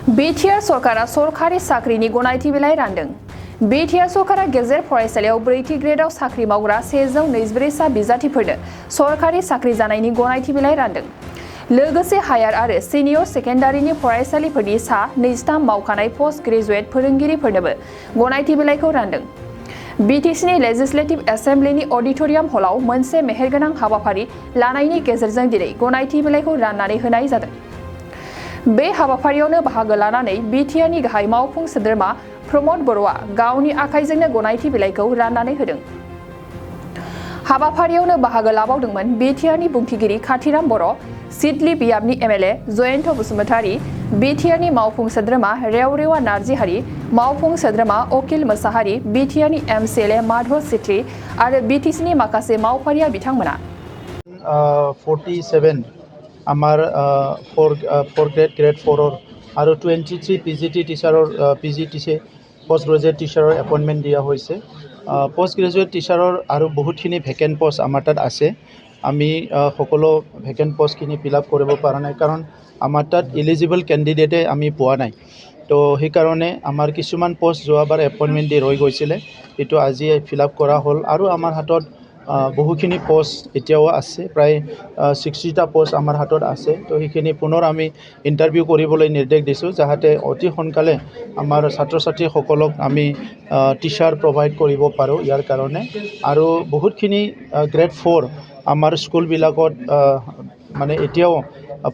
Btr सरकआ सरकारि साख्रिनि गनायथि बिलाइ रानदों। Btr सरकआ गेजेर फरायसालियाव 4थि ग्रेडआव साख्रि मावग्रा 124 सा बिजाथिफोरनो सरकारि साख्रि जानायनि गनायथि बिलाइ रानदों। लोगोसे हायार आरो सिनियर सेकेन्डारिनि फरायसालिफोरनि सा 23 मावखानाय पोस्ट ग्रेजुएट फोरोंगिरिफोरनोबो गनायथि बिलाइखौ रानदों। बिटिसिनि लेजिस्लेटिभ एसेम्ब्लिनि अडिटोरियाम हलाव मोनसे मेहेरगोनां हाबाफारि लानायनि गेजेरजों दिनै गनायथि बिलाइखौ राननानै होनाय जादों। बे हाबाफारियावनो बाहागो लानानै बिटिआरनि गाहाय मावफुं सोद्रोमा प्रमद बर'आ गावनि आखाइजोंनो गनायथि बिलाइखौ राननानै होदों। हाबाफारियावनो बाहागो लाबावदोंमोन बिटिआरनि बुंथिगिरि खाथिराम बर', सिडली बियाबनि एमएलए जयन्त बसुमतारी, बिटिआरनि मावफुं सोद्रोमा रेवरेवा नार्जिहारि, मावफुं सोद्रोमा अकिल मोसाहारि, बिटिआरनि एमसिएलए माधव सिट्रि आरो बिटिसिनि माखासे मावफारिया बिथांमोना 47 आमार 4 ग्रेड 4 और 23 पिजिटी टीचारर पिजिटीसी पोस्ट ग्रेजुएट टीचारर एपइंटमेंट दिया होइसे। पोस्ट ग्रेजुएट टीचारर और बहुतखिनि भेकेन्ट पोस्ट आमार तात आछे। आमी सकलो भेकेन्ट पोस्टखिनि फिलआप करिब पारा नाइ, कारण आमार तात एलिजिबल कैंडिडेटे आमी पोৱা नाइ। तो সেই কাৰণে आमार किछुमान पोस्ट जोवाबार एपइंटमेंट दि रৈ গৈছিলে, एटु আজি फिलआप करा हल। और आमार हातत बहुखिनि पोस्ट एতিয়াও আছে, प्राय 60टा पोस्ट आमार हातत আছে। तो সেইখিনি पुनर आमी इंटरव्यू কৰিবলৈ निर्देश दिছোঁ, जाहाते अति सोनकाले आमार छात्र छात्री सकलक आमी टीचार प्रोवाइड करिब पारो। यार कारणे और बहुतखिनि ग्रेड 4 आमार स्कुलबिलाकत माने एতিয়াও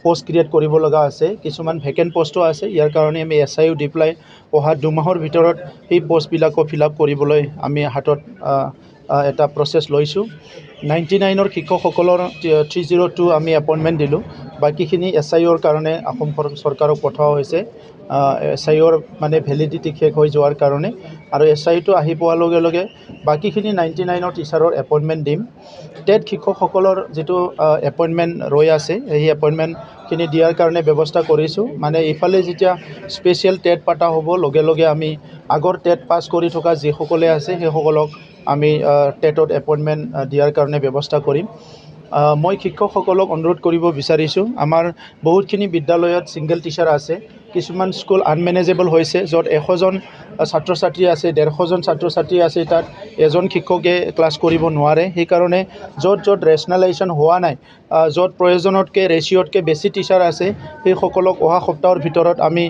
पोस्ट क्रिएट करिब लगা আছে। किछुमान भेकेन्ट पोस्टो আছে, यार कारणे आमी एसआईओ দি পেলাই অহা 2 মাহৰ ভিতৰত এই পোষ্টবিলাকো ফিলআপ কৰিবলৈ আমি হাতত এটা প্ৰসেস লৈছোঁ। 99 শিক্ষকসকলৰ 302 আমি এপইণ্টমেণ্ট দিলোঁ। বাকীখিনি এছআইঅ'ৰ কাৰণে অসম চৰকাৰক পঠোৱা হৈছে। এছআইঅ'ৰ মানে ভেলিডিটি শেষ হৈ যোৱাৰ কাৰণে, আৰু এছআইটো আহি পোৱাৰ লগে লগে বাকীখিনি 99 টিচাৰৰ এপইণ্টমেণ্ট দিম। টেট শিক্ষকসকলৰ যিটো এপইণ্টমেণ্ট ৰৈ আছে, সেই এপইণ্টমেণ্টখিনি দিয়াৰ কাৰণে ব্যৱস্থা কৰিছোঁ। মানে ইফালে যেতিয়া স্পেচিয়েল টেট পাতা হ'ব, লগে লগে আমি আগৰ টেট পাছ কৰি থকা যিসকলে আছে সেইসকলক আমি টেটত এপইণ্টমেণ্ট দিয়াৰ কাৰণে ব্যৱস্থা কৰিম। মই শিক্ষকসকলক অনুৰোধ কৰিব বিচাৰিছোঁ, আমাৰ বহুতখিনি বিদ্যালয়ত সিংগল টিচাৰ আছে। কিছুমান স্কুল আনমেনেজেবল হৈছে, য'ত 100জন ছাত্ৰ ছাত্ৰী আছে, 150জন ছাত্ৰ ছাত্ৰী আছে, তাত এজন শিক্ষকে ক্লাছ কৰিব নোৱাৰে। সেইকাৰণে য'ত য'ত ৰেচনেলাইজেশ্যন হোৱা নাই, য'ত প্ৰয়োজনতকৈ ৰেচিঅ'তকৈ বেছি টিচাৰ আছে, সেইসকলক অহা সপ্তাহৰ ভিতৰত আমি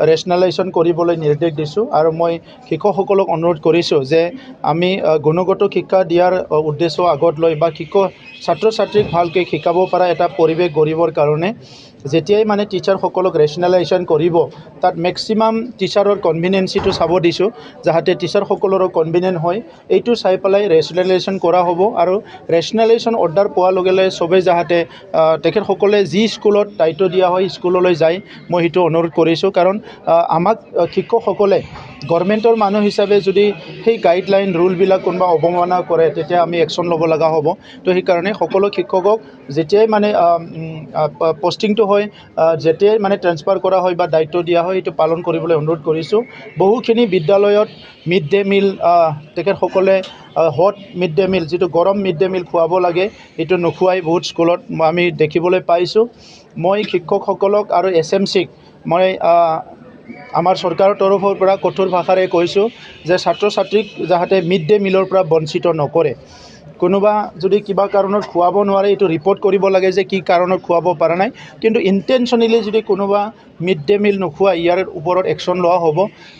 ৰেচনেলাইজেশ্যন কৰিবলৈ নিৰ্দেশ দিছোঁ। আৰু মই শিক্ষকসকলক অনুৰোধ কৰিছোঁ যে আমি গুণগত শিক্ষা দিয়াৰ উদ্দেশ্য আগত লৈ বা ছাত্ৰ ছাত্ৰীক ভালকৈ শিকাব পৰা এটা পৰিৱেশ গঢ়িবৰ কাৰণে যেতিয়াই মানে টিচাৰসকলক ৰেচনেলাইজেশ্যন কৰিব, তাত মেক্সিমাম টিচাৰৰ কনভিনিয়েঞ্চিটো চাব দিছোঁ, যাহাতে টিচাৰসকলৰো কনভিনিয়েণ্ট হয়। এইটো চাই পেলাই ৰেচনেলাইজেশ্যন কৰা হ'ব। আৰু ৰেচনেলাইজেশ্যন অৰ্ডাৰ পোৱাৰ লগে লগে চবেই যাহাতে তেখেতসকলে যি স্কুলত দায়িত্ব দিয়া হয় স্কুললৈ যায়, মই সেইটো অনুৰোধ কৰিছোঁ। কাৰণ আমাক শিক্ষকসকলে গভৰ্ণমেণ্টৰ মানুহ হিচাপে যদি সেই গাইডলাইন ৰুলবিলাক কোনোবা অৱমাননা কৰে, তেতিয়া আমি একশ্যন ল'ব লগা হ'ব। তো সেইকাৰণে সকলো শিক্ষকক যেতিয়াই মানে পষ্টিংটো হয়, যেতিয়াই মানে ট্ৰেন্সফাৰ কৰা হয় বা দায়িত্ব দিয়া হয়, এইটো পালন কৰিবলৈ অনুৰোধ কৰিছোঁ। বহুখিনি বিদ্যালয়ত মিড ডে মিল তেখেতসকলে হট মিড ডে মিল, যিটো গৰম মিড ডে মিল খুৱাব লাগে, এইটো নোখোৱাই বহুত স্কুলত আমি দেখিবলৈ পাইছোঁ। মই শিক্ষকসকলক আৰু SMCক মই আমাৰ চৰকাৰৰ তৰফৰ পৰা কঠোৰ ভাষাৰে কৈছোঁ যে ছাত্ৰ ছাত্ৰীক যাহাতে মিড ডে মিলৰ পৰা বঞ্চিত নকৰে। কোনোবা যদি কিবা কাৰণত খুৱাব নোৱাৰে, এইটো ৰিপৰ্ট কৰিব লাগে যে কি কাৰণত খুৱাব পৰা নাই। কিন্তু ইণ্টেনশ্যনেলি যদি কোনোবা মিড ডে মিল নোখোৱাই, ইয়াৰ ওপৰত একশ্যন লোৱা হ'ব।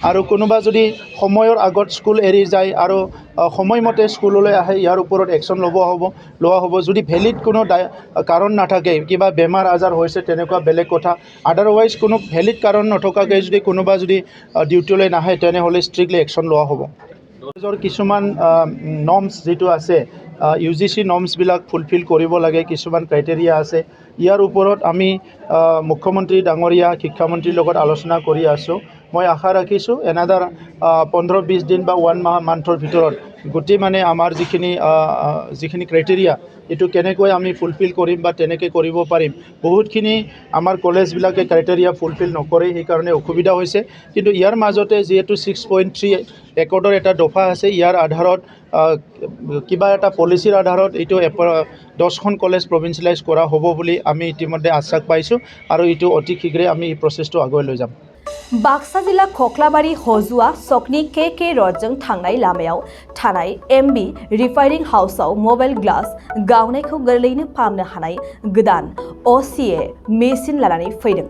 আৰু কোনোবা যদি সময়ৰ আগত স্কুল এৰি যায় আৰু সময়মতে স্কুললৈ আহে, ইয়াৰ ওপৰত একশ্যন লোৱা হ'ব। যদি ভেলিড কোনো কাৰণ নাথাকে, কিবা বেমাৰ আজাৰ হৈছে, তেনেকুৱা বেলেগ কথা। আদাৰৱাইজ কোনো ভেলিড কাৰণ নথকাকৈ যদি কোনোবা ডিউটিলৈ নাহে, তেনেহ'লে ষ্ট্ৰিক্টলি একশ্যন লোৱা হ'ব। কিছুমান নৰ্মছ যিটো আছে, UGC নৰ্মছবিলাক ফুলফিল কৰিব লাগে, কিছুমান ক্ৰাইটেৰিয়া আছে। ইয়াৰ ওপৰত আমি মুখ্যমন্ত্ৰী ডাঙৰীয়া, শিক্ষামন্ত্ৰীৰ লগত আলোচনা কৰি আছোঁ। মই আশা ৰাখিছোঁ এনাদাৰ 15-20 দিন বা 1 মান্থৰ ভিতৰত গোটেই মানে আমাৰ যিখিনি ক্ৰাইটেৰিয়া, এইটো কেনেকৈ আমি ফুলফিল কৰিম বা তেনেকৈ কৰিব পাৰিম। বহুতখিনি আমাৰ কলেজবিলাকে ক্ৰাইটেৰিয়া ফুলফিল নকৰে, সেইকাৰণে অসুবিধা হৈছে। কিন্তু ইয়াৰ মাজতে যিহেতু 6.3 একৰ্ডৰ এটা দফা আছে, ইয়াৰ আধাৰত কিবা এটা পলিচিৰ আধাৰত এইটো 10খন কলেজ প্ৰভিঞ্চিয়েলাইজ কৰা হ'ব বুলি আমি ইতিমধ্যে আশ্বাস পাইছোঁ। আৰু এইটো অতি শীঘ্ৰে আমি এই প্ৰচেছটো আগুৱাই লৈ যাম। बाक्सा जिल्ला खख्लाबारि हजुआ सकनि के रडजों थांनाय लामायाव थानाय एमबी रिफाइनिं हाउसआव मबाइल ग्लास गावनायखौ गोरलैयैनो फाहामनो हानाय गोदान असीए मेसिन लानानै फैदों।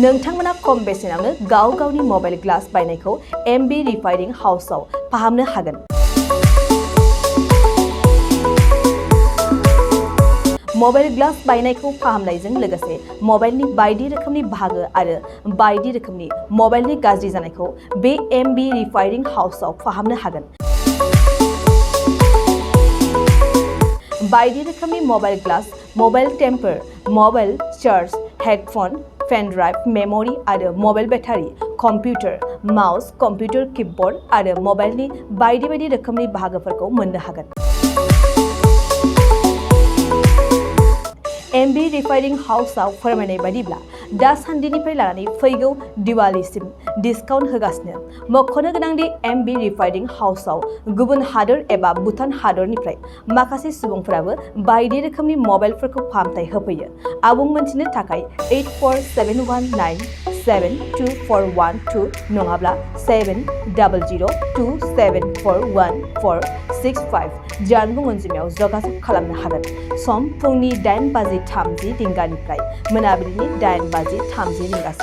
नोंथांमोना खम बेसेनावनो गाव गावनि मबाइल ग्लास बायनायखौ एमबी रिफाइनिं हाउसआव फाहामनो हागोन। मबाइल ग्लास बायनायखौ फाहामनायजों लोगोसे मबाइलनि बायदि रोखोमनि बाहागो आरो बायदि रोखोमनि मबाइलनि गाज्रि जानायखौ बे एमबी रिफाइनिं हाउसआव फाहामनो हागोन। बायदि रोखोमनि mobile glass, mobile temper, mobile charge, headphone, pen drive, memory आरो mobile battery, computer, mouse, computer keyboard आरो मबाइलनि बायदि रोखोमनि बाहागोफोरखौ मोननो हागोन। एमबी रिफाइनिं हाउसआव फोरमायनाय बायदिब्ला दासान्दिनिफ्राय लानानै फैगौ दिवालीसिम डिसकाउन्ट होगासिनो। मख'नो गोनांदि एमबी रिफाइनिं हाउसआव गुबुन हादोर एबा भुटान हादरनिफ्राय माखासे सुबुंफोराबो बायदि रोखोमनि मबाइलफोरखौ फाहामथाय होफैयो। आबुं मोनथिनो थाखाय 8471972412 नङाब्ला 7002741465 जानबुं अनजिमायाव जगाजग खालामनो हागोन। सम फुंनि 8:30 रिंगानिफ्राय मोनाबिलिनि 8:30 रिंगासिम।